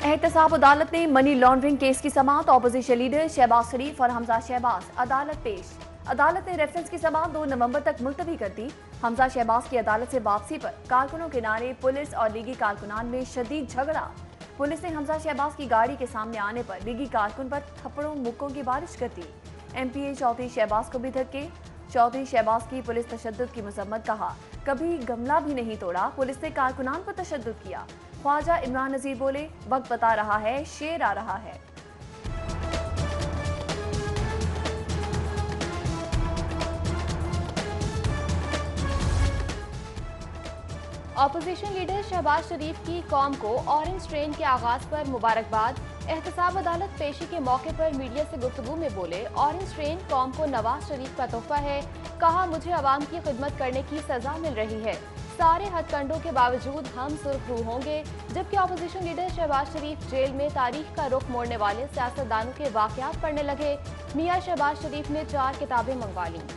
एहतसाब अदालत ने मनी लॉन्ड्रिंग केस की समाअत ऑपोजिशन लीडर शहबाज शरीफ और हमजा शहबाज अदालत पेश। अदालत ने रेफरेंस की समाअत 2 नवंबर तक मुलतवी कर दी। हमजा शहबाज की अदालत से वापसी पर कारकुनों के नारे, पुलिस और लीगी कारकुनान में शदीद झगड़ा। पुलिस ने हमजा शहबाज की गाड़ी के सामने आने पर लीगी कारकुन पर थप्पड़ों मुक्कों की बारिश कर दी। MPA चौधरी शहबाज को भी धक्के। चौधरी शहबाज की पुलिस तशद्दुद की मजम्मत, कहा कभी गमला भी नहीं तोड़ा, पुलिस ने कारकुनान पर तशद्दुद किया। ख्वाजा इमरान नजीर बोले, वक्त बता रहा है, शेर आ रहा है। ऑपोजिशन लीडर शहबाज शरीफ की कौम को ऑरेंज ट्रेन के आगाज पर मुबारकबाद। एहतसाब अदालत पेशी के मौके पर मीडिया से गुफ्तगू में बोले, ऑरेंज ट्रेन कौम को नवाज शरीफ का तोहफा है। कहा, मुझे अवाम की खिदमत करने की सजा मिल रही है, सारे हथकंडों के बावजूद हम सुरखरू होंगे। जबकि ऑपोजिशन लीडर शहबाज शरीफ जेल में तारीख का रुख मोड़ने वाले सियासतदानों के वाकयात पढ़ने लगे। मियां शहबाज शरीफ ने 4 किताबें मंगवा लीं।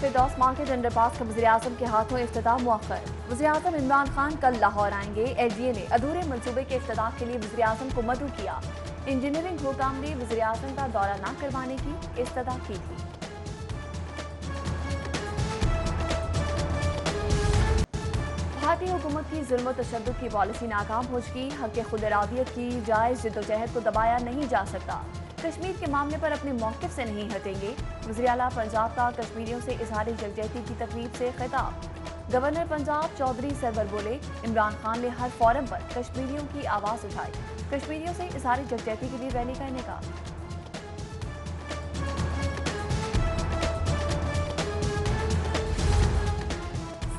फिरदौस मार्केट अंडरपास का वज़ीर-ए-आज़म के हाथों इफ्तिताह मुअख्खर। वज़ीर-ए-आज़म इमरान खान कल लाहौर आएंगे। LGA ने अधूरे मंसूबे के इफ्तिताह के लिए वज़ीर-ए-आज़म को मदऊ किया। इंजीनियरिंग हुकाम ने वज़ीर-ए-आज़म का दौरा न करवाने की इस्तदा की थी। भारतीय हुकूमत की जुल्म और तशद्दुद की पॉलिसी नाकाम हो चुकी। हक़ खुद इरादियत की जायज़ जिद्दोजहद को दबाया नहीं जा सकता। कश्मीर के मामले पर अपने मौक़िफ़ से नहीं हटेंगे। वज़ीर आला पंजाब का कश्मीरियों से इज़हार यकजहती की तकरीब से खिताब। गवर्नर पंजाब चौधरी सरवर बोले, इमरान खान ने हर फोरम पर कश्मीरियों की आवाज़ उठाई। कश्मीरियों से इज़हार यकजहती के लिए रैली करने का।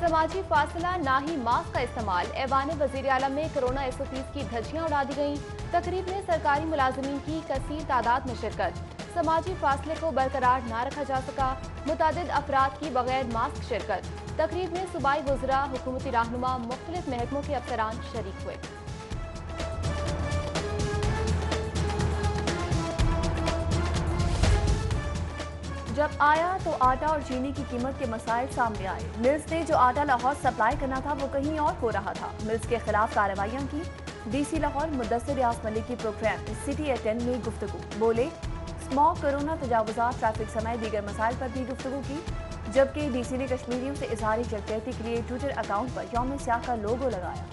समाजी फासला ना ही मास्क का इस्तेमाल। ऐवान वज़ीर आला में कोरोना SOPs की धज्जियां उड़ा दी गईं। तकरीब में सरकारी मुलाजिमीन की कसीर तादाद में शिरकत। समाजी फासले को बरकरार ना रखा जा सका, मुतादिद अफराद की बगैर मास्क शिरकत। तकरीब में सूबाई वज़रा, हुकूमती रहनुमा, मुख्तलिफ महकमों के अफसरान शरीक हुए। जब आया तो आटा और चीनी की कीमत के मसाइल सामने आए। मिल्स ने जो आटा लाहौर सप्लाई करना था वो कहीं और हो रहा था। मिल्स के खिलाफ कार्रवाइयां की। DC लाहौर मुद्दस्सिर रियाज मलिक की प्रोग्राम सिटी एट 10 में गुफ्तगू। बोले, स्मॉग, कोरोना तजावुजात, ट्रैफिक समेत दीगर मसाइल पर भी गुफ्तगू की। जबकि DC ने कश्मीरियों से इज़हार यकजहती के लिए ट्विटर अकाउंट पर यौम स्याह का लोगो लगाया।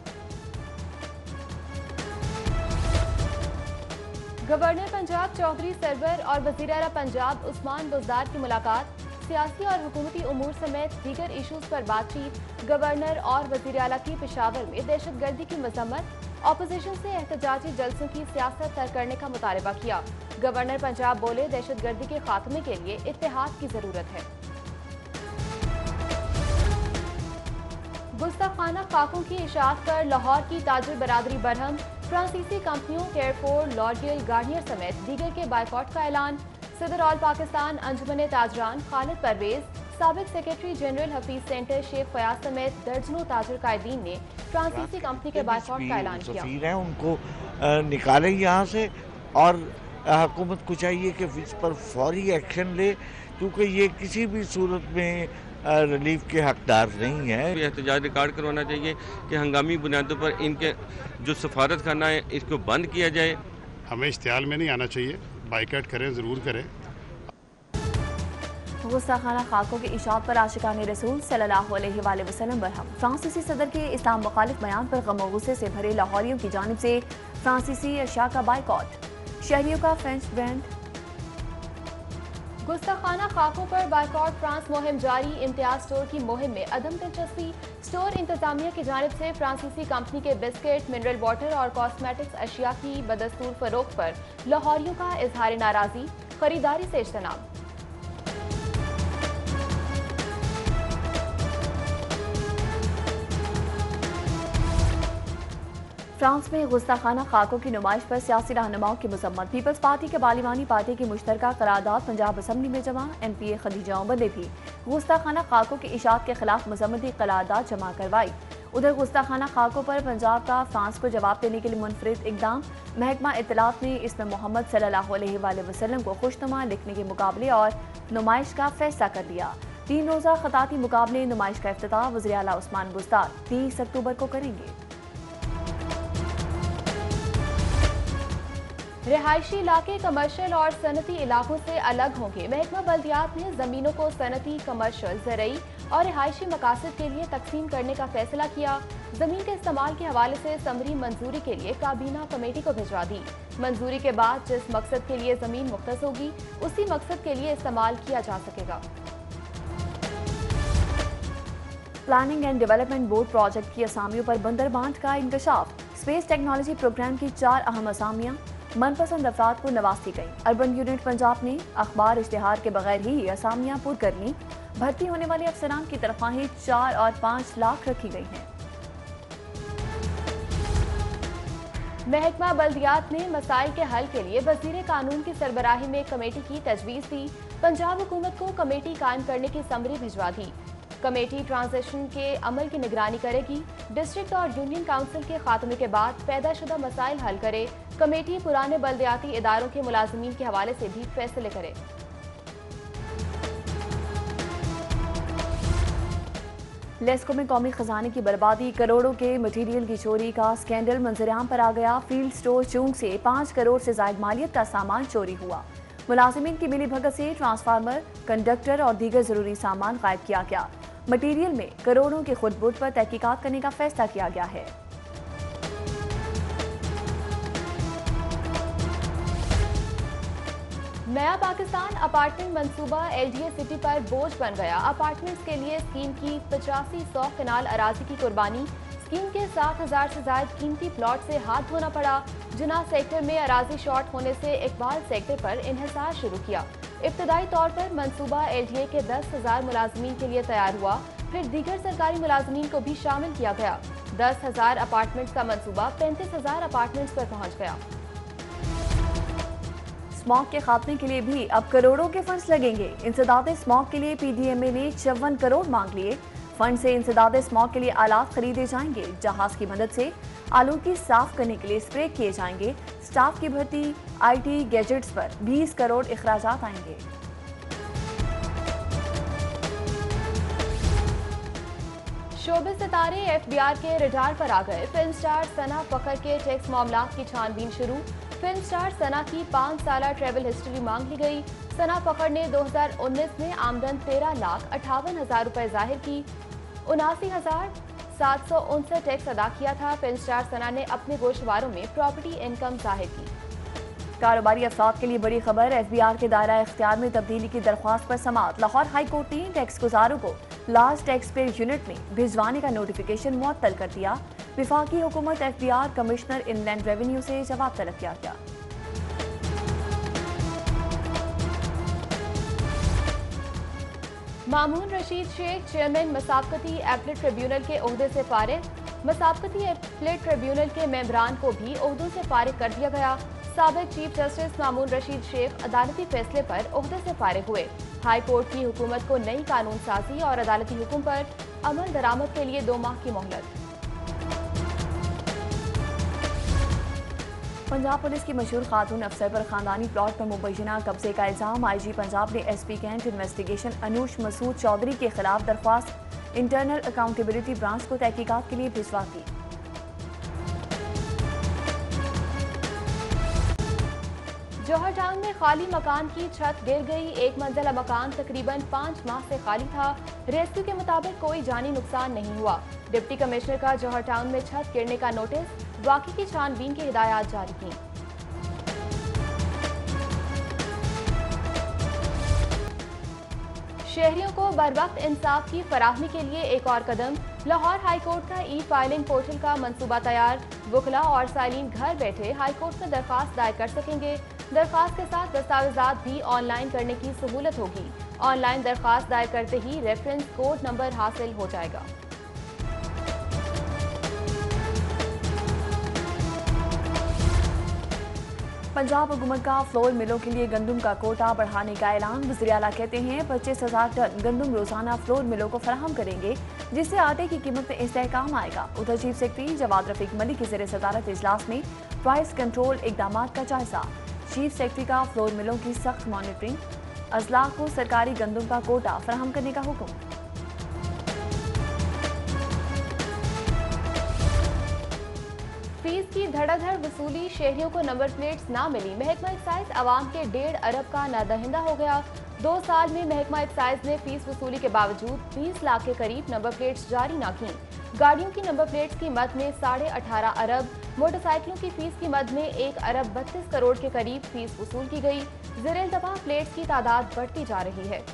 गवर्नर पंजाब चौधरी सरवर और वज़ीर आला पंजाब उस्मान बुज़दार की मुलाकात। सियासी और हुकूमती उमूर समेत दीगर इशूज पर बातचीत। गवर्नर और वज़ीर आला की पेशावर में दहशतगर्दी की मजम्मत। ऑपोजिशन से एहतजाजी जलसों की सियासत तय करने का मुतालबा किया। गवर्नर पंजाब बोले, दहशतगर्दी के खात्मे के लिए इत्तेहाद की जरूरत है। गुस्ताखाना खाकों की इशाअत पर लाहौर की ताजिर बरादरी बरहम। फ्रांसीसी कंपनियों केयरफोर, लॉरियल, गार्नियर समेत दीगर के बाइकॉट का ऐलान। सदर ऑल पाकिस्तान अंजुमन ताजरान खालिद परवेज, साबिक secretary general Hafeez centre Sheikh Fayaz समेत दर्जनों ताजिर कायदीन ने फ्रांसीसी कंपनी के बाइकॉट का ऐलान किया। उनको निकालें यहाँ से और हुकूमत को चाहिए कि इस पर फौरी एक्शन ले, क्योंकि ये किसी भी सूरत में रिलीफ के हकदार नहीं है। एहतजाज रिकॉर्ड करवाना चाहिए कि हंगामी बुनियादों पर इनके जो सफारत खाना है इसको बंद किया जाए। हमें इश्तिहाल में नहीं आना चाहिए, बाइकआउट करें, ज़रूर करें। गुस्ताखाना खाकों के इशाअत पर आशिकाने रसूल सल्लल्लाहु अलैहि वसल्लम बरहम। फ्रांसीसी सदर के इस्लाम मुखालिफ बयान पर गम और गुस्से से भरे लाहौरियों की जानिब से फ्रांसीसी अशिया का बाइकॉट। शहरियों का फ्रेंच ब्रांड। गुस्ताखाना खाकों पर बाइकॉट फ्रांस मुहिम जारी। इम्तियाज स्टोर की मुहिम में अदम दिलचस्पी। स्टोर इंतजामिया की जानिब से फ्रांसीसी कंपनी के बिस्किट, मिनरल वाटर और कॉस्मेटिक्स अशिया की बदस्तूर फरोख्त पर लाहौरियों का इजहार नाराजी, खरीदारी से इज्तनाब। फ्रांस में गुस्ताखाना खाकों की नुमाइश पर सियासी रहनुमाओं की मजम्मत। पीपल्स पार्टी के बालिवानी पार्टी की मुश्तरका करारदाद पंजाब असम्बली में जमा। MPA खदीजा उमर ने भी गुस्ताखाना खाकों की इशाअत के खिलाफ मजम्मती करारदाद जमा करवाई। उधर गुस्ताखाना खाकों पर पंजाब का फ्रांस को जवाब देने के लिए मुनफरिद इकदाम। महकमा इत्तलात ने इसमें मोहम्मद सल्लल्लाहु अलैहि वसल्लम को खुशनुमा लिखने के मुकाबले और नुमाइश का फैसला कर लिया। 3 रोजा खताती मुकाबले नुमाइश का इफ्तिताह वज़ीर आला उस्मान बुस्तार 30 अक्टूबर को करेंगे। रिहायशी इलाके कमर्शियल और सनती इलाकों से अलग होंगे। महकमा बल्दियात ने जमीनों को सनती, कमर्शियल, ज़रई और रिहायशी मकासद के लिए तकसीम करने का फैसला किया। जमीन के इस्तेमाल के हवाले से समरी मंजूरी के लिए काबीना कमेटी को भिजवा दी। मंजूरी के बाद जिस मकसद के लिए जमीन मुख्तस होगी उसी मकसद के लिए इस्तेमाल किया जा सकेगा। Planning and development board project की असामियों पर बंदरबांट का इंकशाफ। स्पेस टेक्नोलॉजी प्रोग्राम की 4 अहम असामियां मनपसंद अफराद को नवाजी गई। अर्बन यूनिट पंजाब ने अखबार इश्तिहार के बगैर ही असामियां पुर कर ली। भर्ती होने वाले अफसरान की तनख्वाहें 4 और 5 लाख रखी गई हैं। महकमा बल्दियात ने मसाइल के हल के लिए वजीर कानून की सरबराही में कमेटी की तजवीज़ दी। पंजाब हुकूमत को कमेटी कायम करने की समरी भिजवा दी। कमेटी ट्रांजिशन के अमल की निगरानी करेगी। डिस्ट्रिक्ट और यूनियन काउंसिल के खात्मे के बाद पैदाशुदा मसाइल हल करे। कमेटी पुराने बल्दियाती इदारों के मुलाजिमीन के हवाले से भी फैसले करे। लेस्को में कौमी खजाने की बर्बादी, करोड़ों के मटीरियल की चोरी का स्कैंडल मंजरेआम पर आ गया। फील्ड स्टोर चूंग से 5 करोड़ से जायद मालियत का सामान चोरी हुआ। मुलाजिमीन की मिली भगत से ट्रांसफार्मर, कंडक्टर और दीगर जरूरी सामान गायब किया गया। मटीरियल में करोड़ों की खुदबुद पर तहकीकात करने का फैसला किया गया है। नया पाकिस्तान अपार्टमेंट मंसूबा एलडीए सिटी पर बोझ बन गया। अपार्टमेंट्स के लिए स्कीम की 8500 कनाल अराजी की कुर्बानी। स्कीम के 7000 से ज्यादा कीमती प्लॉट से हाथ धोना पड़ा। जुना सेक्टर में अराजी शॉर्ट होने से इकबाल सेक्टर पर इन्हिसार शुरू किया। इब्तदाई तौर पर मंसूबा एलडीए के 10,000 मुलाजमीन के लिए तैयार हुआ, फिर दीगर सरकारी मुलाजमीन को भी शामिल किया गया। 10,000 अपार्टमेंट्स का मंसूबा 35,000 अपार्टमेंट्स पर पहुंच गया। स्मॉग के खात्मे के लिए भी अब करोड़ों के फंड्स लगेंगे। इंसदाद स्मॉग के लिए पीडीएमए ने 54 करोड़ मांग लिए। फंड से इंसदाद स्मॉग के लिए आलात खरीदे जाएंगे। जहाज की मदद से आलूगी साफ करने के लिए स्प्रे किए जाएंगे। स्टाफ की भर्ती, आईटी गैजेट्स पर 20 करोड़ इखराजात आएंगे। शोबिस सितारे एफबीआर के रडार पर आ गए। फिल्म स्टार सना फखर के टैक्स मामलात की छानबीन शुरू। फिल्म स्टार सना की 5 साला ट्रैवल हिस्ट्री मांग ली गई। सना फखर ने 2019 में आमदन 13,58,000 रुपए जाहिर की। 79,759 टैक्स अदा किया था। फिल्म स्टार सना ने अपने गोशवारों में प्रॉपर्टी इनकम जाहिर की। कारोबारी अफराद के लिए बड़ी खबर। एफबीआर के दायरा इख्तियार में तब्दीली की दरख्वास्त पर समाअत। लाहौर हाई कोर्ट ने टैक्स गुजारों को लार्ज टैक्स पेड यूनिट में भिजवाने का नोटिफिकेशन मुअत्तल कर दिया। विफाकी हुकूमत एफबीआर कमिश्नर इनलैंड रेवेन्यू से जवाब तलब किया गया। मामून रशीद शेख चेयरमैन मसाबकती एपलेट ट्रिब्यूनल के ओहदे से फारिग। मसाबकती एपलेट ट्रिब्यूनल के मेंबरान को भी ओहदों से फारिग कर दिया गया। साबिक चीफ जस्टिस मामून रशीद शेख अदालती फैसले पर ओहदे से फारिग हुए। हाई कोर्ट की हुकूमत को नई कानून साजी और अदालती हुक्म पर अमल दरामद के लिए 2 माह की मोहलत। पंजाब पुलिस की मशहूर खातून अफसर पर खानदानी प्लॉट पर मुबैना कब्जे का इल्जाम। आईजी पंजाब ने SP cantt investigation Anoosh Masood Chaudhry के खिलाफ दरख्वास्त इंटरनल अकाउंटेबिलिटी ब्रांच को तहकीकात के लिए भिजवा दी। जौहर टाउन में खाली मकान की छत गिर गई। 1 मंजिला मकान तकरीबन 5 माह से खाली था। रेस्क्यू के मुताबिक कोई जानी नुकसान नहीं हुआ। डिप्टी कमिश्नर का जौहर टाउन में छत गिरने का नोटिस, वाक़ई की छानबीन की हिदायत जारी की। शहरियों को बरवक्त इंसाफ की फराहमी के लिए एक और कदम। लाहौर हाई कोर्ट का ई फाइलिंग पोर्टल का मंसूबा तैयार। वकला और साइलिन घर बैठे हाई कोर्ट में दरख्वास्त दायर कर सकेंगे। दरख्वास्त के साथ दस्तावेजात भी ऑनलाइन करने की सहूलत होगी। ऑनलाइन दरख्वास्त दायर करते ही रेफरेंस कोड नंबर हासिल हो जाएगा। पंजाब हुकूमत का फ्लोर मिलों के लिए गंदम का कोटा बढ़ाने का ऐलान। वज़ीर आला कहते हैं 25,000 टन गंदम रोजाना फ्लोर मिलों को फराहम करेंगे, जिससे आटे की कीमत में इस्तेहकाम आएगा। उधर चीफ सेक्रेटरी जवाद रफीक मलिक की ज़ेर सदारत इजलास में प्राइस कंट्रोल इकदाम का जायजा। चीफ सेक्रेटरी का फ्लोर मिलों की सख्त मॉनिटरिंग, अजला को सरकारी गंदम का कोटा फराहम करने का हुक्म। फीस की धड़ाधड़ वसूली, शहरियों को नंबर प्लेट्स ना मिली। महकमा एक्साइज आवाम के 1.5 अरब का नादहिंदा हो गया। 2 साल में महकमा एक्साइज ने फीस वसूली के बावजूद 20 लाख के करीब नंबर प्लेट्स जारी न की। गाड़ियों की नंबर प्लेट्स की मद में 18.5 अरब, मोटरसाइकिलों की फीस की मद में 1 अरब 32 करोड़ के करीब फीस वसूल की गई। ज़ेर-ए-इंतबा प्लेट्स की तादाद बढ़ती जा रही है।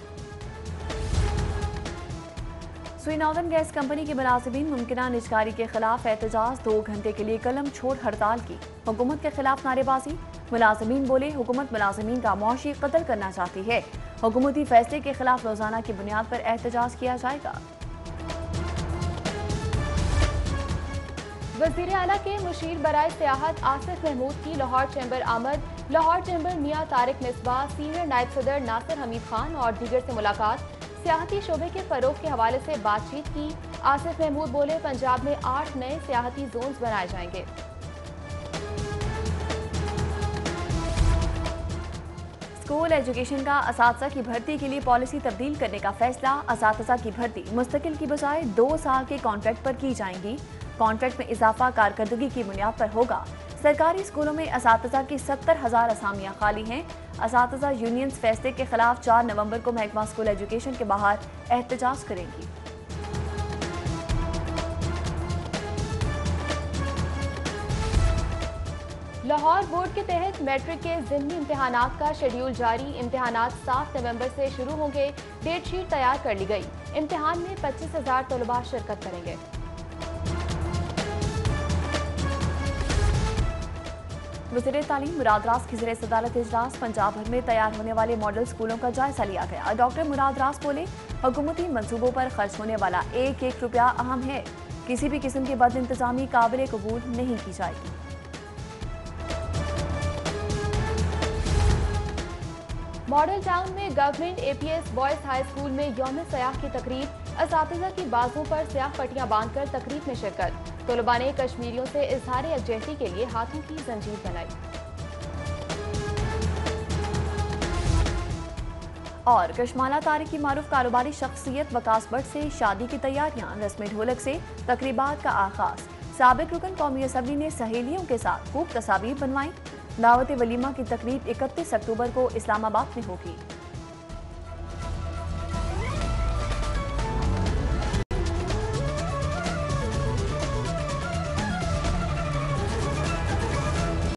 सुई नॉर्दर्न गैस कंपनी के मुलाजिमीन मुमकिना निजकारी के खिलाफ एहतजाज, 2 घंटे के लिए कलम छोड़ हड़ताल की। हुकूमत के खिलाफ नारेबाजी, मुलाजिमीन बोले हुकूमत मुलाजिमीन का मुआशी कत्ल करना चाहती है। हुकूमती फैसले के खिलाफ रोजाना की बुनियाद पर एहतजाज किया जाएगा। वज़ीर आला के मुशीर बराए सियाहत आसिफ महमूद की लाहौर चैम्बर आमद। लाहौर चैम्बर मियां तारिक मिसबाह, सीनियर नायब सदर नासिर हमीद खान और दीगर से मुलाकात। सियाहती शोबे के फरोग के हवाले से बातचीत की। आसिफ महमूद बोले पंजाब में 8 नए सियाहती जोन्स बनाए जाएंगे। स्कूल एजुकेशन का असातिज़ा की भर्ती के लिए पॉलिसी तब्दील करने का फैसला। असातिज़ा की भर्ती मुस्तकिल की बजाय 2 साल के कॉन्ट्रैक्ट पर की जाएंगी। कॉन्ट्रैक्ट में इजाफा कारकर्दगी की बुनियाद पर होगा। सरकारी स्कूलों में असातिज़ा की 70,000 असामियाँ खाली हैं। असातिज़ा यूनियंस फैसले के खिलाफ 4 नवंबर को महकमा स्कूल एजुकेशन के बाहर एहतजाज करेंगी। लाहौर बोर्ड के तहत मैट्रिक के ज़िमनी इम्तिहानात का शेड्यूल जारी। इम्तिहानात 7 नवंबर से शुरू होंगे। डेट शीट तैयार कर ली गई। इम्तिहान में 25,000 तलबा शिरकत करेंगे। वज़ीर तालीम मुराद रास की ज़रिए सदारत इजलास। पंजाब भर में तैयार होने वाले मॉडल स्कूलों का जायजा लिया गया। डॉक्टर मुराद रास बोले हुकूमती मंसूबों पर खर्च होने वाला एक रुपया अहम है। किसी भी किस्म की बद इंतजामी काबिल कबूल नहीं की जाएगी। मॉडल टाउन में government APS boys high school में यौम सयाह की तकरीब। असातिज़ा की बाजुओं पर स्याह पट्टियां बांधकर तकरीब में शिरकत। तलबा ने कश्मीरियों से इजहार यकजहती के लिए हाथों की जंजीर बनाई। और कशमाला तारिक की मारूफ कारोबारी शख्सियत वकास भट्ट से शादी की तैयारियां। रस्म ढोलक से तकरीबात का आगाज। साबिक रुकन कौमी असम्बली ने सहेलियों के साथ खूब तस्वीर बनवाई। दावत वलीमा की तकरीब 31 अक्टूबर को इस्लामाबाद में होगी।